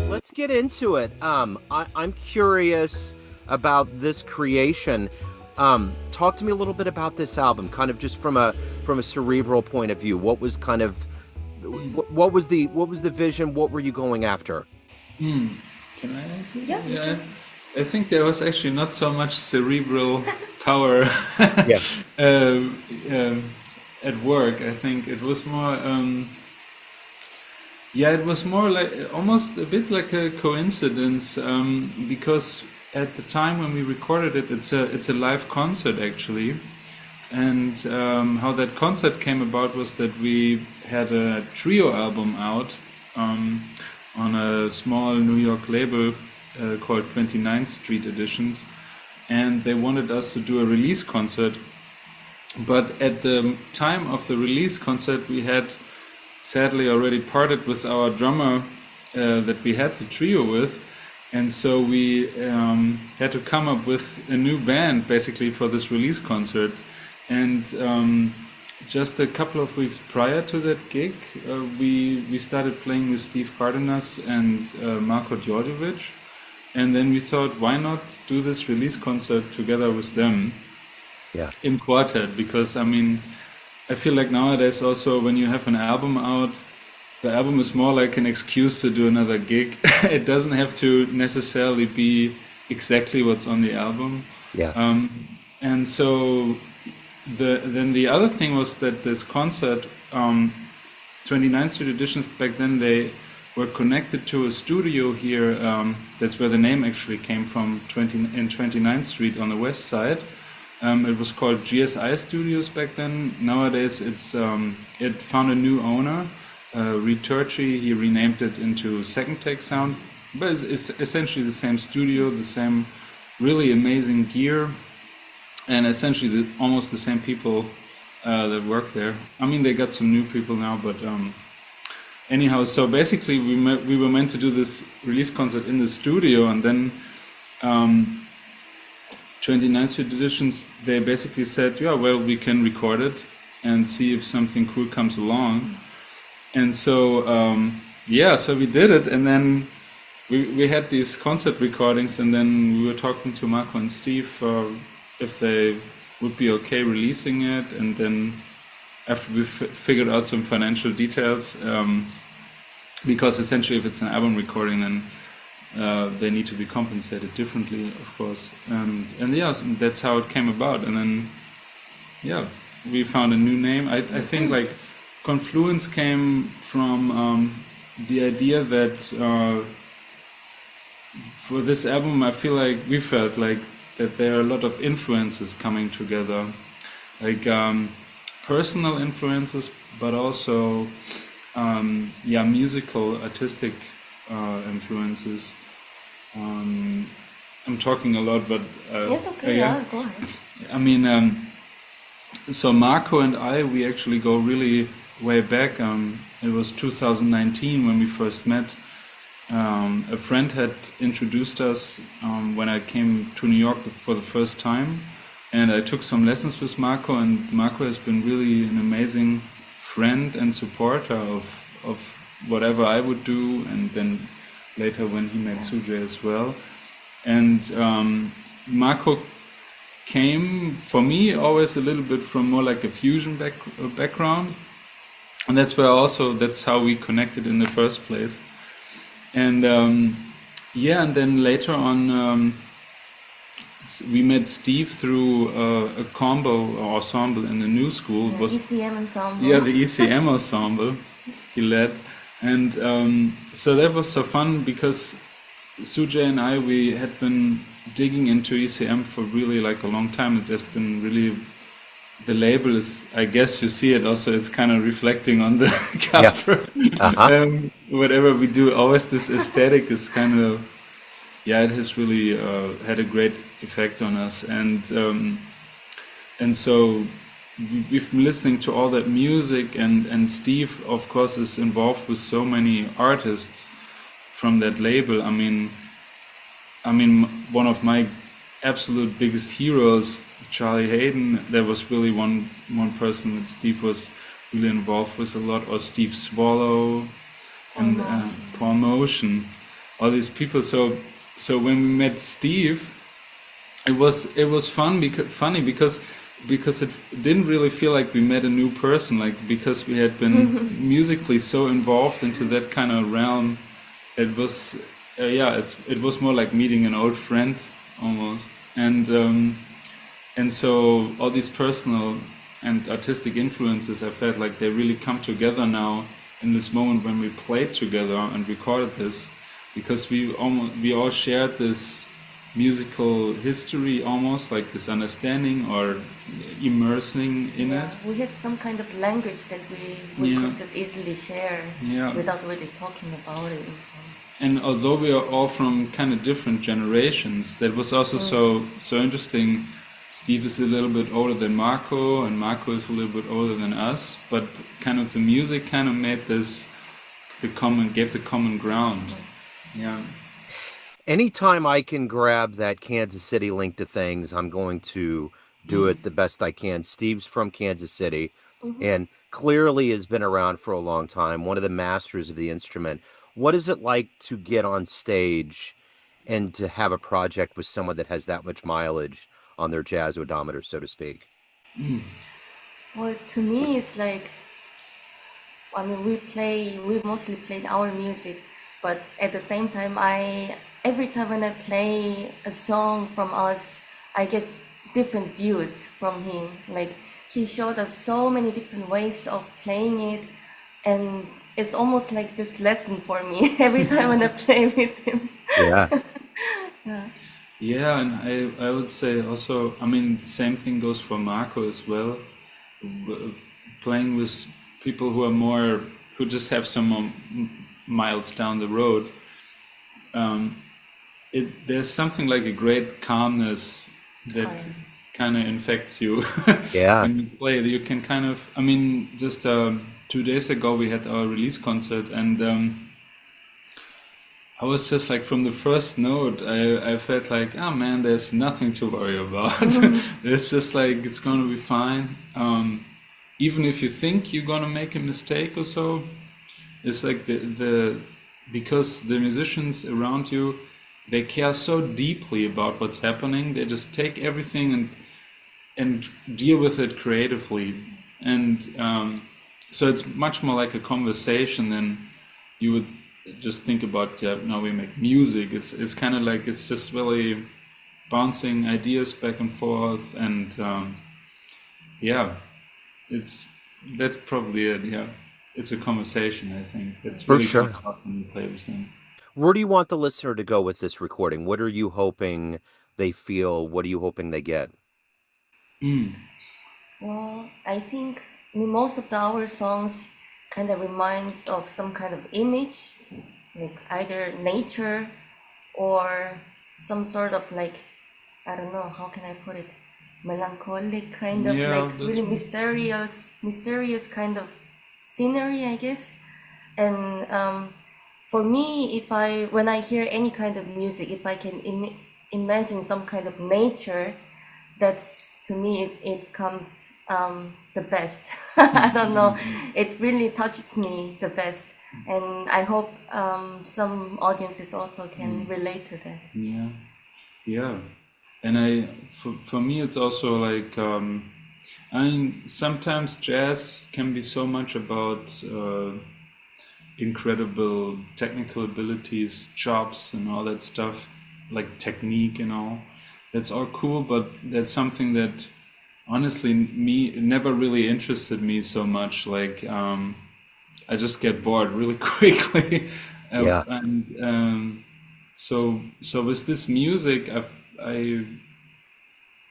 Let's get into it. I'm curious about this creation. Talk to me a little bit about this album, kind of just from a cerebral point of view. What was kind of what was the vision? What were you going after? Can I answer? Yeah. I think there was actually not so much cerebral power Yeah. At work. I think it was more. It was more like almost a bit like a coincidence, because at the time when we recorded it, it's a live concert actually, and how that concert came about was that we had a trio album out on a small New York label called 29th Street Editions, and they wanted us to do a release concert, but at the time of the release concert we had sadly already parted with our drummer that we had the trio with, and so we had to come up with a new band basically for this release concert. And just a couple of weeks prior to that gig, we started playing with Steve Cardenas and Marko, and then we thought, why not do this release concert together with them in quartet? Because I mean, I feel like nowadays also when you have an album out, the album is more like an excuse to do another gig. It doesn't have to necessarily be exactly what's on the album. And so then the other thing was that this concert, 29th Street Editions, back then they were connected to a studio here. That's where the name actually came from, in 29th Street on the west side. It was called GSI Studios back then. Nowadays it found a new owner, Reed Turchi. He renamed it into Second Take Sound, but it's essentially the same studio, the same really amazing gear, and essentially almost the same people that work there. I mean, they got some new people now, but anyhow, so basically we were meant to do this release concert in the studio, and then 29th Street Editions, they basically said, yeah, well, we can record it and see if something cool comes along. And so, so we did it, and then we had these concert recordings, and then we were talking to Marko and Steve if they would be okay releasing it, and then after we figured out some financial details, because essentially if it's an album recording, then they need to be compensated differently, of course, and that's how it came about. And then we found a new name. I think like Confluence came from the idea that for this album I felt like that there are a lot of influences coming together, like personal influences, but also musical, artistic influences. I'm talking a lot, but yes, okay, go ahead. I mean, so Marko and I, we actually go really way back. It was 2019 when we first met. A friend had introduced us when I came to New York for the first time, and I took some lessons with Marko, and Marko has been really an amazing friend and supporter of whatever I would do, and then later when he met Sujae as well. And Marko came, for me, always a little bit from more like a fusion background, and that's how we connected in the first place. And and then later on we met Steve through a combo or ensemble in the new school. The ECM ensemble. Yeah, the ECM ensemble he led. And so that was so fun because Sujae and I, we had been digging into ECM for really like a long time. It has been really, the label is, I guess you see it also, it's kind of reflecting on the cover. Whatever we do, always this aesthetic is kind of, it has really had a great effect on us. And so we've been listening to all that music, and Steve, of course, is involved with so many artists from that label. I mean, one of my absolute biggest heroes Charlie Hayden, there was really one person that Steve was really involved with a lot, or Steve Swallow and Paul Motion, all these people. So when we met Steve, it was funny because it didn't really feel like we met a new person, like because we had been musically so involved into that kind of realm. It was it was more like meeting an old friend almost, and so all these personal and artistic influences, I felt like they really come together now in this moment when we played together and recorded this, because we all shared this musical history, almost like this understanding or immersing in it. We had some kind of language that we could just easily share without really talking about it. And although we are all from kind of different generations, that was also so interesting. Steve is a little bit older than Marko, and Marko is a little bit older than us, but kind of the music kind of made this gave the common ground. Yeah. Anytime I can grab that Kansas City link to things, I'm going to do it the best I can. Steve's from Kansas City and clearly has been around for a long time, one of the masters of the instrument. What is it like to get on stage and to have a project with someone that has that much mileage on their jazz odometer, so to speak? Well, to me, it's like, I mean, we mostly played our music, but at the same time, every time when I play a song from us, I get different views from him. Like, he showed us so many different ways of playing it, and it's almost like just lesson for me every time when I play with him. Yeah, and I would say also, I mean, same thing goes for Marko as well. Playing with people who just have some more miles down the road. There's something like a great calmness that kind of infects you. When you play it, you can kind of, I mean, just 2 days ago we had our release concert, and I was just like, from the first note, I felt like, oh man, there's nothing to worry about. It's just like, it's going to be fine. Even if you think you're going to make a mistake or so, it's like because the musicians around you, they care so deeply about what's happening. They just take everything and deal with it creatively. And so it's much more like a conversation than you would just think about, now we make music. It's kind of like, it's just really bouncing ideas back and forth, and that's probably it. It's a conversation, I think. It's really For sure. when you play with them. Where do you want the listener to go with this recording? What are you hoping they feel? What are you hoping they get? Well, I think most of our songs kind of reminds of some kind of image, like either nature or some sort of like, I don't know, how can I put it, melancholic kind of like really mysterious kind of scenery, I guess. And for me, when I hear any kind of music, if I can imagine some kind of nature, that's, to me, it comes the best. I don't know, it really touches me the best, and I hope some audiences also can relate to that. Yeah. And for me, it's also like, I mean, sometimes jazz can be so much about incredible technical abilities, chops and all that stuff, like technique and all. That's all cool, but that's something that honestly never really interested me so much. Like, I just get bored really quickly. And so with this music, I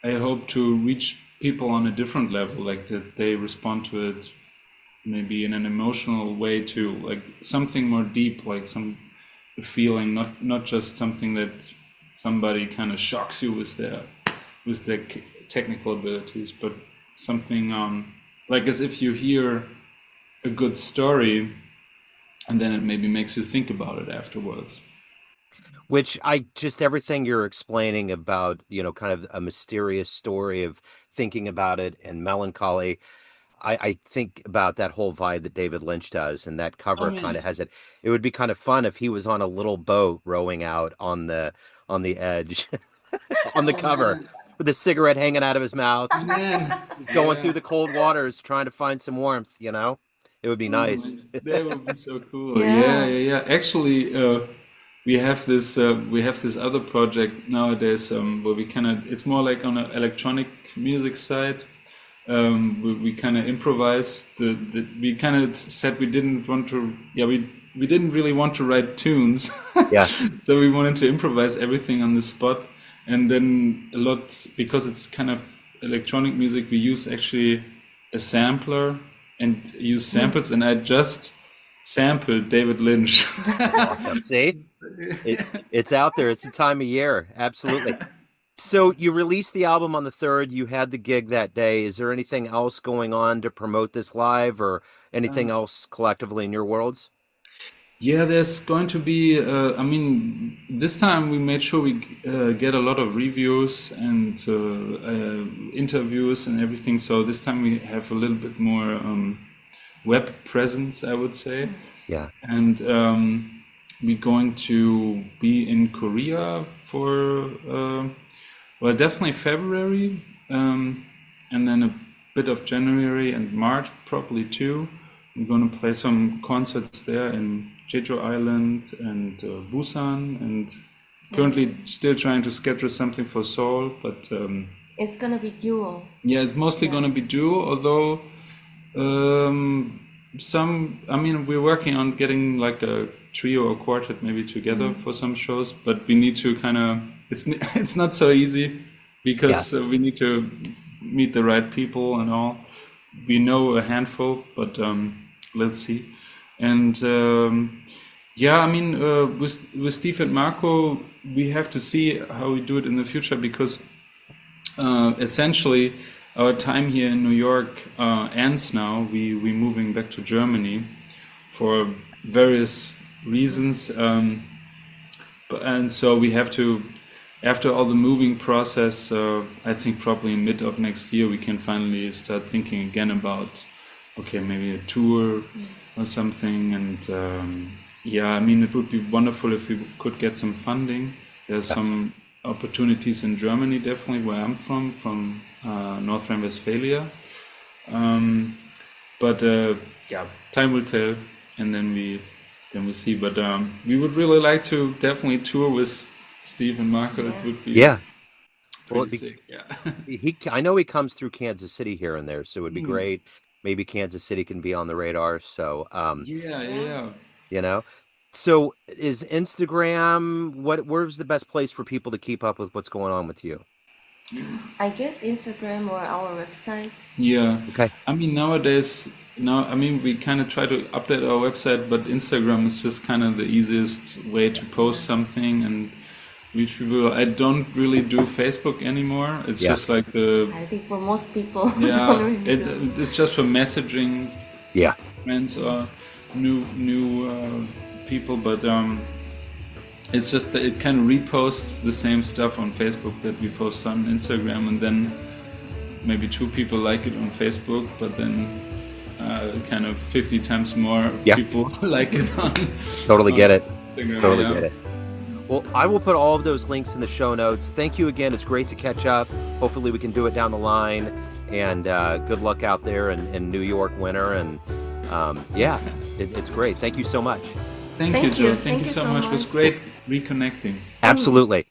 hope to reach people on a different level, like that they respond to it maybe in an emotional way too, like something more deep, like some feeling, not just something that somebody kind of shocks you with their technical abilities, but something like as if you hear a good story and then it maybe makes you think about it afterwards. Which I just everything you're explaining about, kind of a mysterious story of thinking about it and melancholy. I think about that whole vibe that David Lynch does, and that Oh cover kind man, of has it. It would be kind of fun if he was on a little boat rowing out on the edge on the oh cover man, with a cigarette hanging out of his mouth, man, just going through yeah. the cold waters trying to find some warmth, It would be Oh nice. man, that would be so cool. Yeah, Yeah. yeah, yeah. Actually, we have this other project nowadays where we kind of it's more like on an electronic music side. We kind of improvised. We kind of said we didn't want to. Yeah, we didn't really want to write tunes, Yeah. so we wanted to improvise everything on the spot. And then a lot because it's kind of electronic music. We use actually a sampler and use samples, and I just sampled David Lynch. Awesome. See? It's out there. It's the time of year. Absolutely. So you released the album on the 3rd. You had the gig that day. Is there anything else going on to promote this live or anything else collectively in your worlds? Yeah, there's going to be. I mean, this time we made sure we get a lot of reviews and interviews and everything. So this time we have a little bit more web presence, I would say. Yeah. And we're going to be in Korea for, well, definitely February, and then a bit of January and March, probably too. We're going to play some concerts there in Jeju Island and Busan, and currently still trying to schedule something for Seoul, but It's gonna be duo. yeah, it's mostly Yeah. going to be duo, although I mean, we're working on getting like a trio or quartet maybe together for some shows, but we need to kind of, it's not so easy Yeah. because we need to meet the right people and all. We know a handful, but let's see. And yeah, I mean, with Steve and Marko, we have to see how we do it in the future because essentially our time here in New York ends now. We moving back to Germany for various reasons, and so we have to. After all the moving process, I think probably in mid of next year we can finally start thinking again about, okay, maybe a tour or something. And yeah, I mean, it would be wonderful if we could get some funding. There's Yes. some opportunities in Germany, definitely where I'm from North Rhine-Westphalia. But yeah, time will tell, and then we see. But we would really like to definitely tour with Steve and Marko. It Yeah. would be Yeah. Well, pretty sick. Yeah. I know he comes through Kansas City here and there, so it would be Hmm. great. Maybe Kansas City can be on the radar. So, Yeah, Yeah. yeah. you know. So is Instagram where's the best place for people to keep up with what's going on with you? I guess Instagram or our website. Yeah. Okay. I mean, nowadays, now, I mean, we kind of try to update our website, but Instagram is just kind of the easiest way to post something and reach people. I don't really do Facebook anymore. It's Yeah. just like the, I think for most people yeah, don't really do. it's just for messaging Yeah. friends or new people, but it's just that it kind of reposts the same stuff on Facebook that we post on Instagram, and then maybe 2 people like it on Facebook, but then kind of 50 times more Yeah. people like it on Totally get it. Instagram. Totally Yeah. get it. Well, I will put all of those links in the show notes. Thank you again. It's great to catch up. Hopefully we can do it down the line. And good luck out there in New York winter. And yeah, it's great. Thank you so much. Thank you, Thank you. Joe. Thank you so much. It was much. great reconnecting. Absolutely.